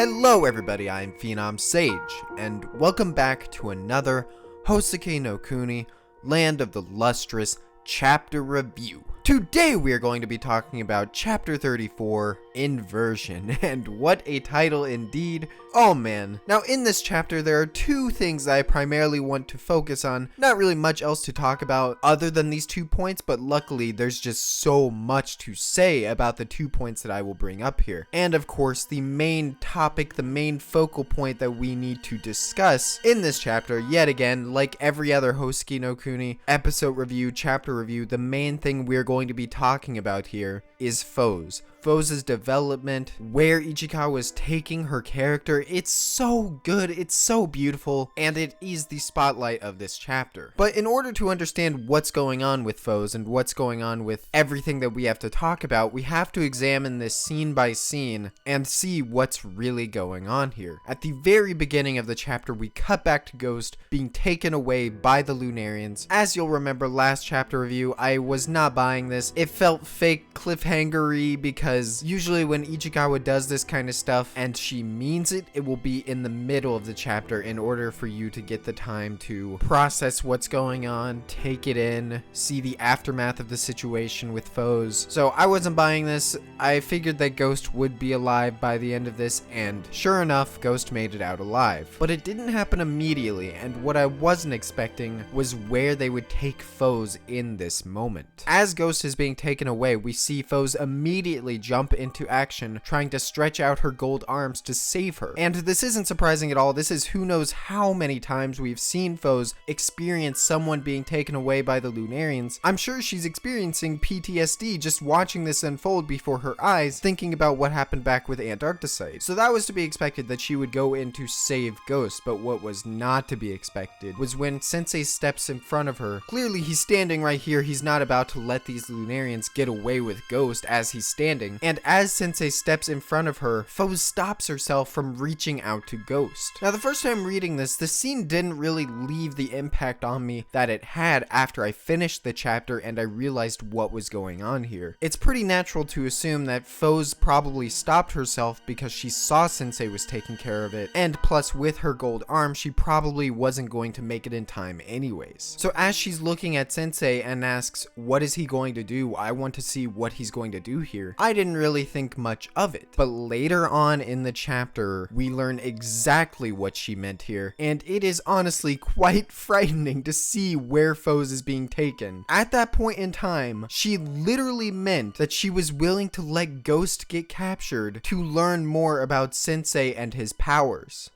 Hello everybody, I'm PhenomSage, and welcome back to another Houseki no Kuni, Land of the Lustrous chapter review. Today we are going to be talking about chapter 34, Inversion, and what a title indeed. Oh man. Now in this chapter there are two things I primarily want to focus on. Not really much else to talk about other than these 2 points, but luckily there's just so much to say about the 2 points that I will bring up here. And of course the main topic, the main focal point that we need to discuss in this chapter, yet again, like every other Houseki no Kuni episode review, chapter review, the main thing we're going to be talking about here is Phos. Phos' development, where Ichikawa is taking her character. It's so good, it's so beautiful, and it is the spotlight of this chapter. But in order to understand what's going on with Phos and what's going on with everything that we have to talk about, we have to examine this scene by scene and see what's really going on here. At the very beginning of the chapter, we cut back to Ghost being taken away by the Lunarians. As you'll remember last chapter review, I was not buying this. It felt fake cliffhanger-y because usually when Ichikawa does this kind of stuff and she means it, it will be in the middle of the chapter in order for you to get the time to process what's going on, take it in, see the aftermath of the situation with Phos. So I wasn't buying this. I figured that Ghost would be alive by the end of this, and sure enough, Ghost made it out alive. But it didn't happen immediately, and what I wasn't expecting was where they would take Phos in this moment. As Ghost is being taken away, we see Phos immediately jump into action, trying to stretch out her gold arms to save her. And this isn't surprising at all. This is who knows how many times we've seen Phos experience someone being taken away by the Lunarians. I'm sure she's experiencing PTSD just watching this unfold before her eyes, thinking about what happened back with Antarcticite. So that was to be expected that she would go in to save Ghost, but what was not to be expected was when Sensei steps in front of her. Clearly he's standing right here. He's not about to let these Lunarians get away with Ghost as he's standing. And as Sensei steps in front of her, Phos stops herself from reaching out to Ghost. Now the first time reading this, the scene didn't really leave the impact on me that it had after I finished the chapter and I realized what was going on here. It's pretty natural to assume that Phos probably stopped herself because she saw Sensei was taking care of it, and plus with her gold arm, she probably wasn't going to make it in time anyways. So as she's looking at Sensei and asks, what is he going to do? I want to see what he's going to do here. I didn't really think much of it, but later on in the chapter we learn exactly what she meant here, and it is honestly quite frightening to see where Phos is being taken. At that point in time, she literally meant that she was willing to let Ghost get captured to learn more about Sensei and his powers.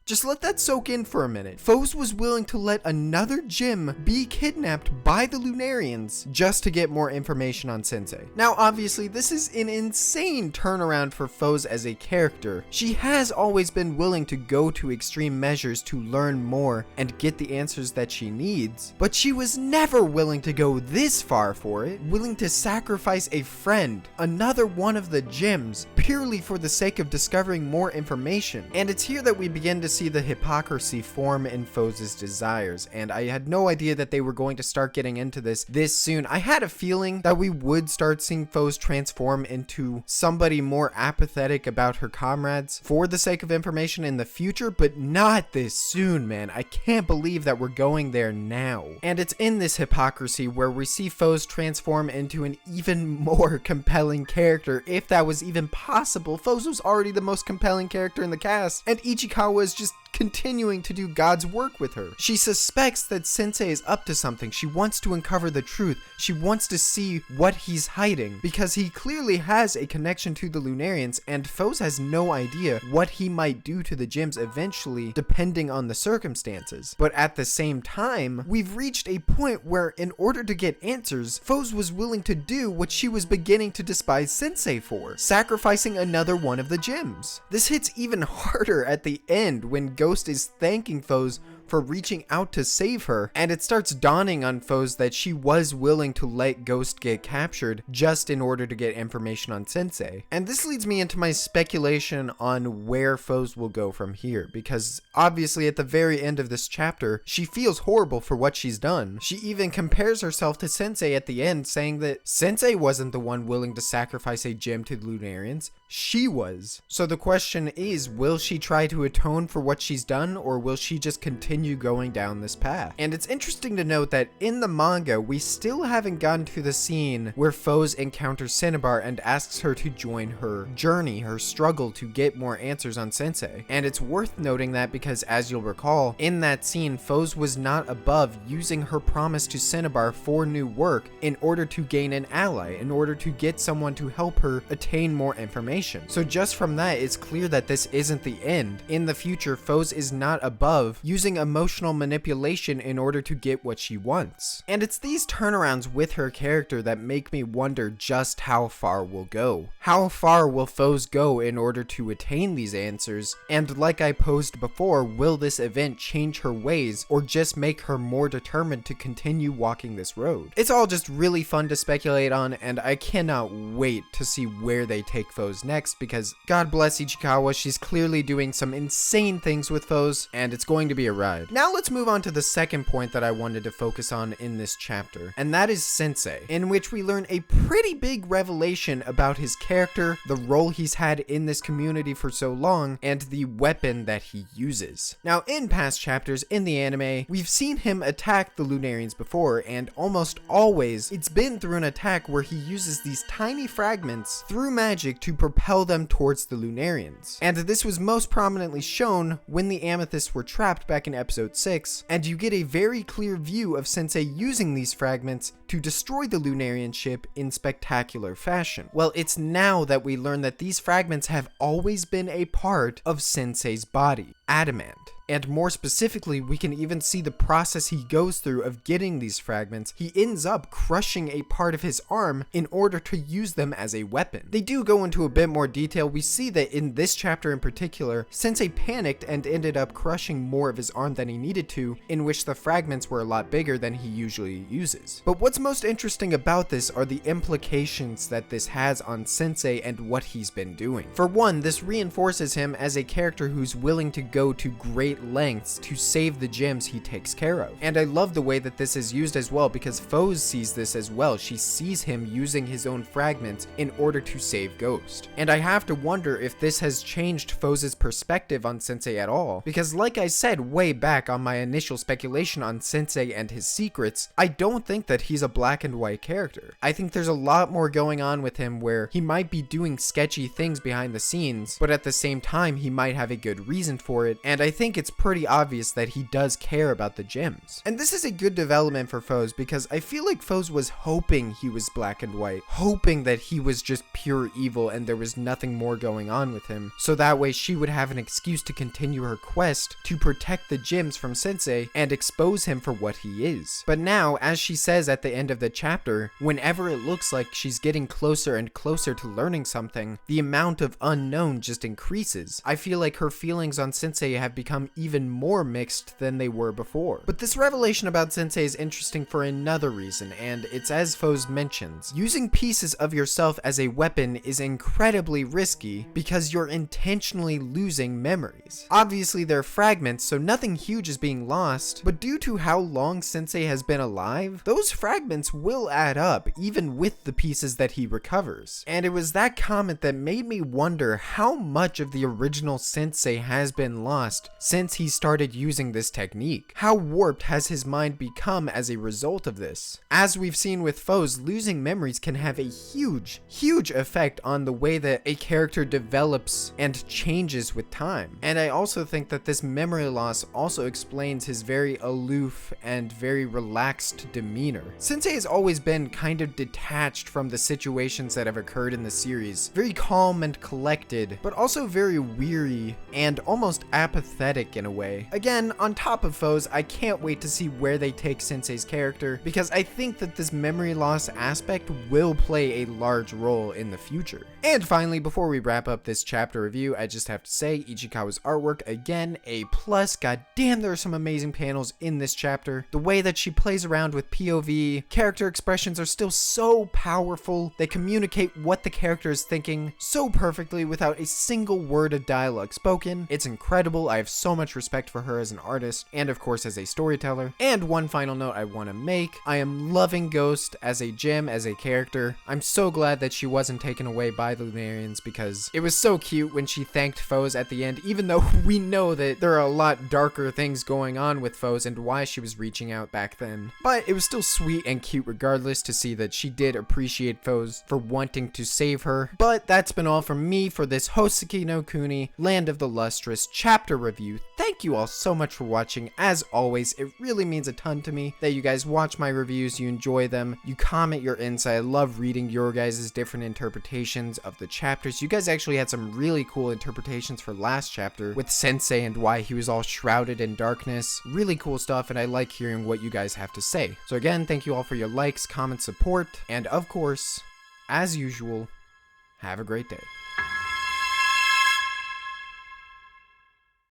Just let that soak in for a minute. Phos was willing to let another gym be kidnapped by the Lunarians just to get more information on Sensei. Now, obviously, this is an insane turnaround for Phos as a character. She has always been willing to go to extreme measures to learn more and get the answers that she needs, but she was never willing to go this far for it, willing to sacrifice a friend, another one of the gyms, purely for the sake of discovering more information. And it's here that we begin to see the hypocrisy form in Phos' desires, and I had no idea that they were going to start getting into this soon. I had a feeling that we would start seeing Phos transform into somebody more apathetic about her comrades for the sake of information in the future, but not this soon, man. I can't believe that we're going there now. And it's in this hypocrisy where we see Phos transform into an even more compelling character, if that was even possible. Phos was already the most compelling character in the cast, and Ichikawa is just continuing to do God's work with her. She suspects that Sensei is up to something. She wants to uncover the truth. She wants to see what he's hiding, because he clearly has a connection to the Lunarians, and Phos has no idea what he might do to the gyms eventually, depending on the circumstances. But at the same time, we've reached a point where in order to get answers, Phos was willing to do what she was beginning to despise Sensei for, sacrificing another one of the gyms. This hits even harder at the end when Ghost is thanking Phos for reaching out to save her, and it starts dawning on Phos that she was willing to let Ghost get captured just in order to get information on Sensei. And this leads me into my speculation on where Phos will go from here, because obviously at the very end of this chapter, she feels horrible for what she's done. She even compares herself to Sensei at the end, saying that Sensei wasn't the one willing to sacrifice a gem to the Lunarians, she was. So the question is, will she try to atone for what she's done, or will she just continue going down this path? And it's interesting to note that in the manga, we still haven't gotten to the scene where Phos encounters Cinnabar and asks her to join her journey, her struggle to get more answers on Sensei. And it's worth noting that because, as you'll recall, in that scene, Phos was not above using her promise to Cinnabar for new work in order to gain an ally, in order to get someone to help her attain more information. So just from that, it's clear that this isn't the end. In the future, Phos is not above using emotional manipulation in order to get what she wants. And it's these turnarounds with her character that make me wonder just how far we'll go. How far will Phos go in order to attain these answers? And like I posed before, will this event change her ways or just make her more determined to continue walking this road? It's all just really fun to speculate on, and I cannot wait to see where they take Phos next, because God bless Ichikawa, she's clearly doing some insane things with Phos, and it's going to be a ride. Now let's move on to the second point that I wanted to focus on in this chapter, and that is Sensei, in which we learn a pretty big revelation about his character, the role he's had in this community for so long, and the weapon that he uses. Now, in past chapters in the anime, we've seen him attack the Lunarians before, and almost always it's been through an attack where he uses these tiny fragments through magic to propel them towards the Lunarians. And this was most prominently shown when the Amethysts were trapped back in episode 6, and you get a very clear view of Sensei using these fragments to destroy the Lunarian ship in spectacular fashion. Well, it's now that we learn that these fragments have always been a part of Sensei's body, adamant. And more specifically, we can even see the process he goes through of getting these fragments. He ends up crushing a part of his arm in order to use them as a weapon. They do go into a bit more detail. We see that in this chapter in particular, Sensei panicked and ended up crushing more of his arm than he needed to, in which the fragments were a lot bigger than he usually uses. But what's most interesting about this are the implications that this has on Sensei and what he's been doing. For one, this reinforces him as a character who's willing to go to great lengths to save the gems he takes care of. And I love the way that this is used as well, because Phos sees this as well. She sees him using his own fragments in order to save Ghost. And I have to wonder if this has changed Phos's perspective on Sensei at all, because like I said way back on my initial speculation on Sensei and his secrets, I don't think that he's a black and white character. I think there's a lot more going on with him where he might be doing sketchy things behind the scenes, but at the same time he might have a good reason for it, and I think it's pretty obvious that he does care about the gems. And this is a good development for Phos, because I feel like Phos was hoping he was black and white, hoping that he was just pure evil and there was nothing more going on with him, so that way she would have an excuse to continue her quest to protect the gems from Sensei and expose him for what he is. But now, as she says at the end of the chapter, whenever it looks like she's getting closer and closer to learning something, the amount of unknown just increases. I feel like her feelings on Sensei have become even more mixed than they were before. But this revelation about Sensei is interesting for another reason, and it's as Phos mentions. Using pieces of yourself as a weapon is incredibly risky because you're intentionally losing memories. Obviously they're fragments, so nothing huge is being lost, but due to how long Sensei has been alive, those fragments will add up even with the pieces that he recovers. And it was that comment that made me wonder how much of the original Sensei has been lost since he started using this technique. How warped has his mind become as a result of this? As we've seen with Phos, losing memories can have a huge effect on the way that a character develops and changes with time. And I also think that this memory loss also explains his very aloof and very relaxed demeanor. Sensei has always been kind of detached from the situations that have occurred in the series. Very calm and collected, but also very weary and almost apathetic in a way. Again, on top of Phos, I can't wait to see where they take Sensei's character, because I think that this memory loss aspect will play a large role in the future. And finally, before we wrap up this chapter review, I just have to say Ichikawa's artwork, again, A+. God damn, there are some amazing panels in this chapter. The way that she plays around with POV, character expressions are still so powerful. They communicate what the character is thinking so perfectly without a single word of dialogue spoken. It's incredible. I have so much respect for her as an artist and of course as a storyteller. And one final note I want to make, I am loving Ghost as a gem, as a character. I'm so glad that she wasn't taken away by the Lunarians because it was so cute when she thanked Phos at the end, even though we know that there are a lot darker things going on with Phos and why she was reaching out back then. But it was still sweet and cute regardless to see that she did appreciate Phos for wanting to save her. But that's been all from me for this Houseki no Kuni, Land of the Lustrous chapter review. Thank you all so much for watching. As always, it really means a ton to me that you guys watch my reviews, you enjoy them, you comment your insight. I love reading your guys' different interpretations of the chapters. You guys actually had some really cool interpretations for last chapter with Sensei and why he was all shrouded in darkness. Really cool stuff, and I like hearing what you guys have to say. So again, thank you all for your likes, comments, support, and of course, as usual, have a great day.